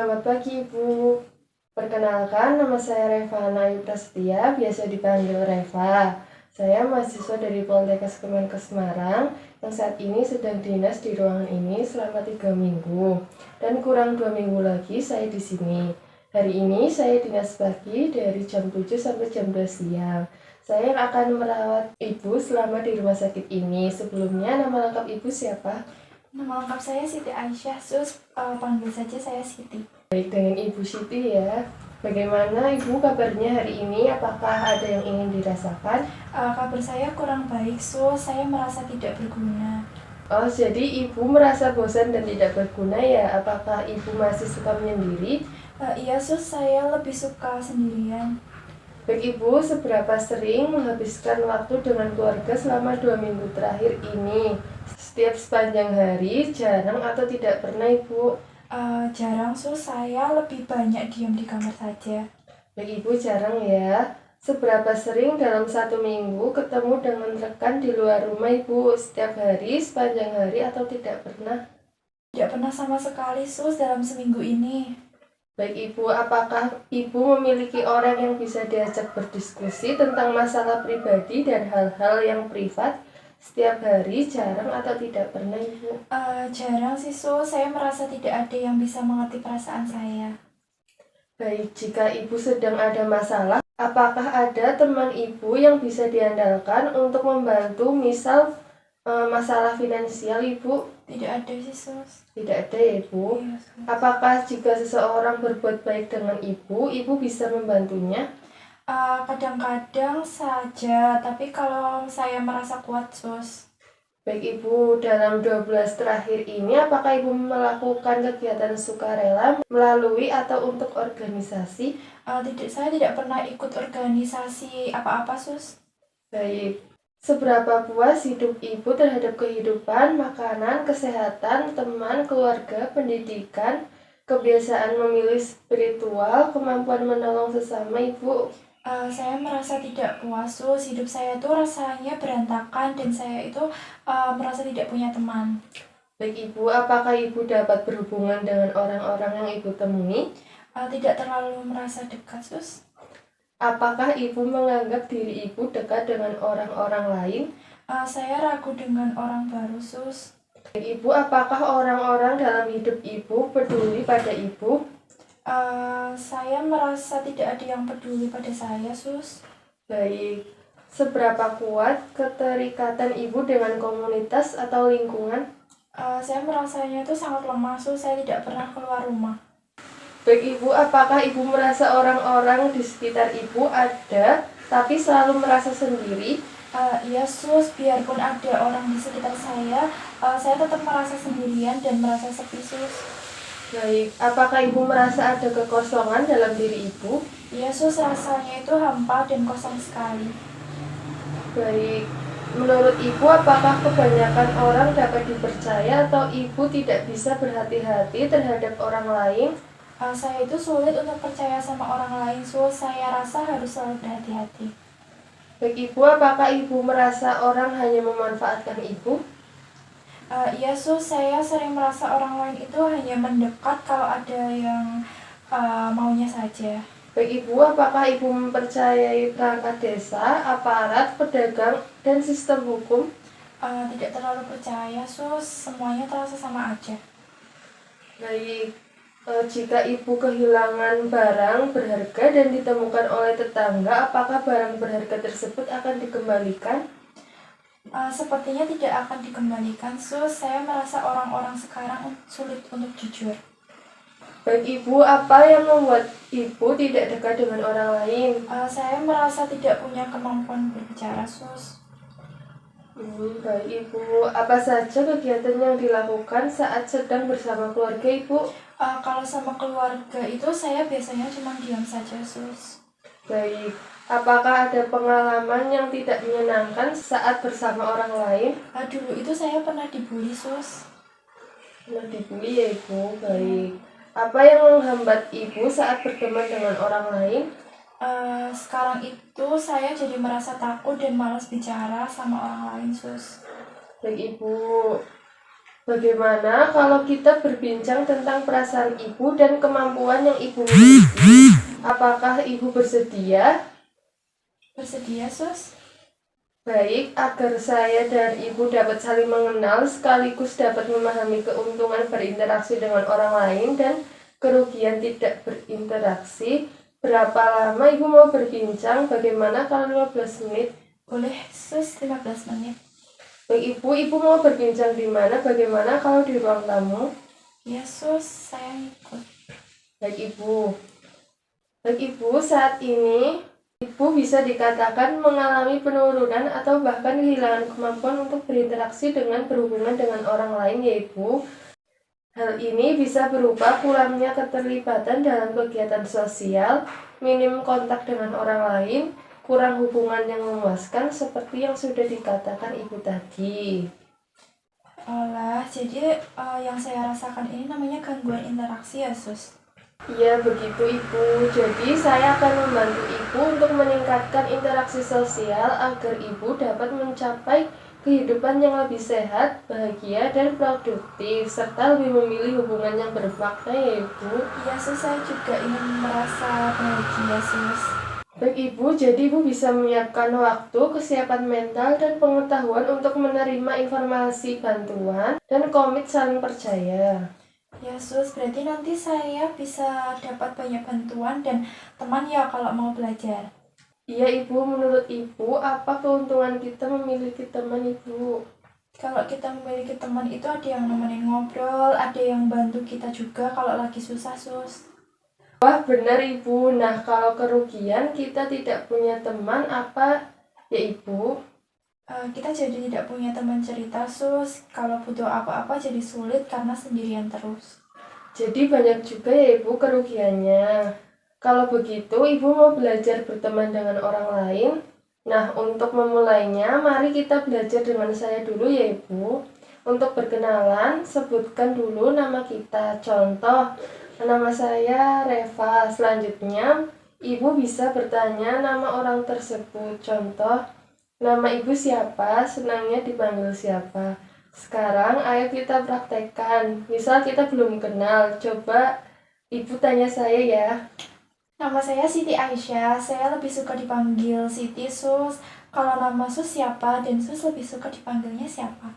Selamat pagi, Ibu. Perkenalkan, nama saya Revana Ayu Prasetya, biasa dipanggil Reva. Saya mahasiswa dari Poltekkes Kemenkes Semarang yang saat ini sedang dinas di ruangan ini selama 3 minggu. Dan kurang 2 minggu lagi saya di sini. Hari ini saya dinas pagi dari jam 7 sampai jam 12 siang. Saya akan merawat Ibu selama di rumah sakit ini. Sebelumnya, nama lengkap Ibu siapa? Nama lengkap saya Siti Aisyah, panggil saja saya Siti. Baik, dengan Ibu Siti ya. Bagaimana Ibu kabarnya hari ini? Apakah ada yang ingin dirasakan? Kabar saya kurang baik, saya merasa tidak berguna. Oh, jadi Ibu merasa bosan dan tidak berguna ya? Apakah Ibu masih suka menyendiri? Iya, saya lebih suka sendirian. Baik Ibu, seberapa sering menghabiskan waktu dengan keluarga selama 2 minggu terakhir ini? Setiap sepanjang hari, jarang atau tidak pernah Ibu? Jarang, saya lebih banyak diam di kamar saja. Baik Ibu, jarang ya. Seberapa sering dalam 1 minggu ketemu dengan rekan di luar rumah Ibu? Setiap hari, sepanjang hari, atau tidak pernah? Tidak pernah sama sekali, dalam seminggu ini. Baik Ibu, apakah Ibu memiliki orang yang bisa diajak berdiskusi tentang masalah pribadi dan hal-hal yang privat setiap hari, jarang atau tidak pernah Ibu? Jarang sih, saya merasa tidak ada yang bisa mengerti perasaan saya. Baik, jika Ibu sedang ada masalah, apakah ada teman Ibu yang bisa diandalkan untuk membantu, misal masalah finansial Ibu? Tidak ada sih, Tidak ada ya Ibu? Iya, Apakah jika seseorang berbuat baik dengan Ibu, Ibu bisa membantunya? Kadang-kadang saja, tapi kalau saya merasa kuat, Baik Ibu, dalam 12 terakhir ini apakah Ibu melakukan kegiatan sukarela melalui atau untuk organisasi? Saya tidak pernah ikut organisasi apa-apa, Baik, seberapa puas hidup Ibu terhadap kehidupan, makanan, kesehatan, teman, keluarga, pendidikan, kebiasaan memilih spiritual, kemampuan menolong sesama Ibu? Saya merasa tidak puas, hidup saya itu rasanya berantakan dan saya itu merasa tidak punya teman. Baik Ibu, apakah Ibu dapat berhubungan dengan orang-orang yang Ibu temui? Tidak terlalu merasa dekat, Apakah Ibu menganggap diri Ibu dekat dengan orang-orang lain? Saya ragu dengan orang baru, Baik Ibu, apakah orang-orang dalam hidup Ibu peduli pada Ibu? Saya merasa tidak ada yang peduli pada saya, Baik, seberapa kuat keterikatan Ibu dengan komunitas atau lingkungan? Saya merasanya itu sangat lemah, saya tidak pernah keluar rumah. Baik Ibu, apakah Ibu merasa orang-orang di sekitar Ibu ada, tapi selalu merasa sendiri? Iya, biarpun ada orang di sekitar saya tetap merasa sendirian dan merasa sepi, Baik, apakah Ibu merasa ada kekosongan dalam diri Ibu? Iya, rasanya itu hampa dan kosong sekali. Baik, menurut Ibu apakah kebanyakan orang dapat dipercaya atau Ibu tidak bisa berhati-hati terhadap orang lain? Saya itu sulit untuk percaya sama orang lain, saya rasa harus selalu berhati-hati. Baik Ibu, apakah Ibu merasa orang hanya memanfaatkan Ibu? Iya, saya sering merasa orang lain itu hanya mendekat kalau ada yang maunya saja. Baik Ibu, apakah Ibu mempercayai perangkat desa, aparat, pedagang, dan sistem hukum? Tidak terlalu percaya, semuanya terasa sama aja. Baik, jika Ibu kehilangan barang berharga dan ditemukan oleh tetangga, apakah barang berharga tersebut akan dikembalikan? Sepertinya tidak akan dikembalikan, saya merasa orang-orang sekarang sulit untuk jujur. Baik Ibu, apa yang membuat Ibu tidak dekat dengan orang lain? Saya merasa tidak punya kemampuan berbicara, Baik Ibu, apa saja kegiatan yang dilakukan saat sedang bersama keluarga Ibu? Kalau sama keluarga itu saya biasanya cuma diam saja, Baik, apakah ada pengalaman yang tidak menyenangkan saat bersama orang lain? Dulu itu saya pernah dibully, Pernah dibully ya Ibu, baik. Apa yang menghambat Ibu saat berteman dengan orang lain? Sekarang itu saya jadi merasa takut dan malas bicara sama orang lain, Baik Ibu, Bagaimana kalau kita berbincang tentang perasaan ibu dan kemampuan yang ibu miliki? Apakah ibu bersedia? Bersedia, Sus? Baik, agar saya dan ibu dapat saling mengenal sekaligus dapat memahami keuntungan berinteraksi dengan orang lain dan kerugian tidak berinteraksi. Berapa lama ibu mau berbincang? Bagaimana kalau 15 menit? Boleh, Sus, 15 menit. Baik ibu mau berbincang di mana? Bagaimana kalau di ruang tamu? Ya, Sus, saya ikut. Baik ibu, saat ini ibu bisa dikatakan mengalami penurunan atau bahkan kehilangan kemampuan untuk berinteraksi dengan berhubungan dengan orang lain ya ibu. Hal ini bisa berupa kurangnya keterlibatan dalam kegiatan sosial, minim kontak dengan orang lain, kurang hubungan yang memuaskan seperti yang sudah dikatakan ibu tadi. Olah, jadi yang saya rasakan ini namanya gangguan interaksi ya, Sus? Iya, begitu ibu. Jadi saya akan membantu ibu untuk meningkatkan interaksi sosial agar ibu dapat mencapai kehidupan yang lebih sehat, bahagia, dan produktif, serta lebih memilih hubungan yang bermakna ya ibu. Iya, Sus, saya juga ingin merasa bahagia, Sus. Baik ibu, jadi ibu bisa menyiapkan waktu, kesiapan mental, dan pengetahuan untuk menerima informasi bantuan dan komit saling percaya. Ya, Sus, berarti nanti saya bisa dapat banyak bantuan dan teman ya kalau mau belajar. Iya ibu, menurut ibu apa keuntungan kita memiliki teman ibu? Kalau kita memiliki teman itu ada yang nemenin ngobrol, ada yang bantu kita juga kalau lagi susah, Sus. Wah benar ibu, nah kalau kerugian kita tidak punya teman apa ya ibu? Kita jadi tidak punya teman cerita, Sus. Kalau butuh apa-apa jadi sulit karena sendirian terus. Jadi banyak juga ya ibu kerugiannya. Kalau begitu ibu mau belajar berteman dengan orang lain? Nah untuk memulainya mari kita belajar dengan saya dulu ya ibu. Untuk berkenalan sebutkan dulu nama kita. Contoh, nama saya Reva. Selanjutnya ibu bisa bertanya nama orang tersebut. Contoh, nama ibu siapa? Senangnya dipanggil siapa? Sekarang ayo kita praktekkan. Misal kita belum kenal, coba ibu tanya saya ya. Nama saya Siti Aisyah, saya lebih suka dipanggil Siti, Sus. Kalau nama Sus siapa dan Sus lebih suka dipanggilnya siapa?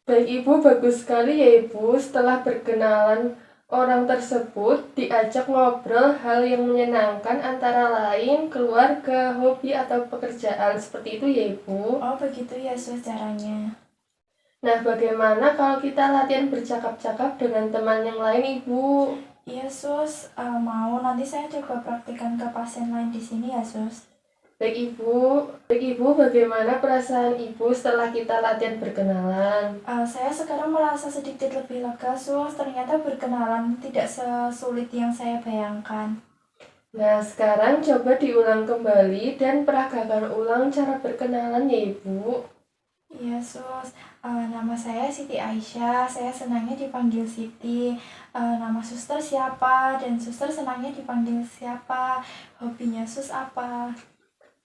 Baik ibu, bagus sekali ya ibu. Setelah berkenalan orang tersebut, diajak ngobrol hal yang menyenangkan antara lain keluarga, hobi, atau pekerjaan. Seperti itu ya ibu. Oh begitu ya, Sus, caranya. Nah bagaimana kalau kita latihan bercakap-cakap dengan teman yang lain ibu? Iya, Sus, mau nanti saya coba praktikkan ke pasien lain di sini ya, Sus. Baik ibu, bagaimana perasaan ibu setelah kita latihan berkenalan? Saya sekarang merasa sedikit lebih lega, Sus. Ternyata berkenalan tidak sesulit yang saya bayangkan. Nah, sekarang coba diulang kembali dan peragakan ulang cara berkenalan ya ibu. Iya, Sus. Nama saya Siti Aisyah. Saya senangnya dipanggil Siti. Nama suster siapa? Dan suster senangnya dipanggil siapa? Hobinya Sus apa?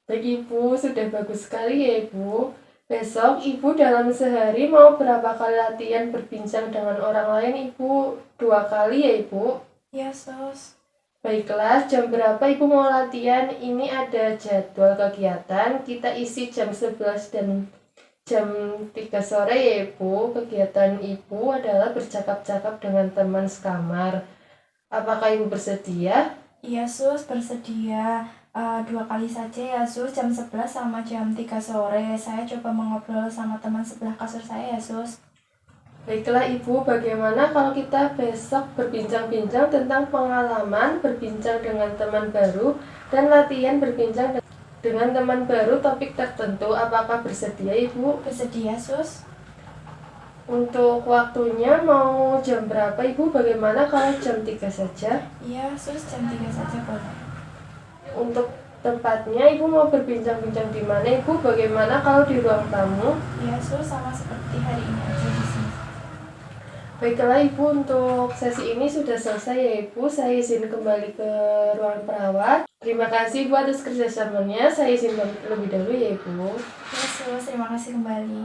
Baik ibu, sudah bagus sekali ya ibu. Besok ibu dalam sehari mau berapa kali latihan berbincang dengan orang lain ibu? 2 kali ya ibu? Iya, Sus. Baiklah, jam berapa ibu mau latihan? Ini ada jadwal kegiatan, kita isi jam 11 dan jam 3 sore ya ibu. Kegiatan ibu adalah bercakap-cakap dengan teman sekamar. Apakah ibu bersedia? Iya, Sus, bersedia. 2 kali saja ya, Sus, jam 11 sama jam 3 sore. Saya coba mengobrol sama teman sebelah kasur saya ya, Sus. Baiklah ibu, bagaimana kalau kita besok berbincang-bincang tentang pengalaman berbincang dengan teman baru dan latihan berbincang dengan teman baru topik tertentu. Apakah bersedia ibu? Bersedia, Sus? Untuk waktunya mau jam berapa ibu? Bagaimana kalau jam 3 saja? Iya, Sus, jam 3 saja boleh. Untuk tempatnya ibu mau berbincang-bincang di mana ibu? Bagaimana kalau di ruang tamu? Iya, Sus, sama seperti hari ini aja di sini. Baiklah ibu, untuk sesi ini sudah selesai ya ibu. Saya izin kembali ke ruang perawat. Terima kasih ibu atas kerjasamanya. Saya izin lebih dahulu ya ibu. Iya, Sus, terima kasih kembali.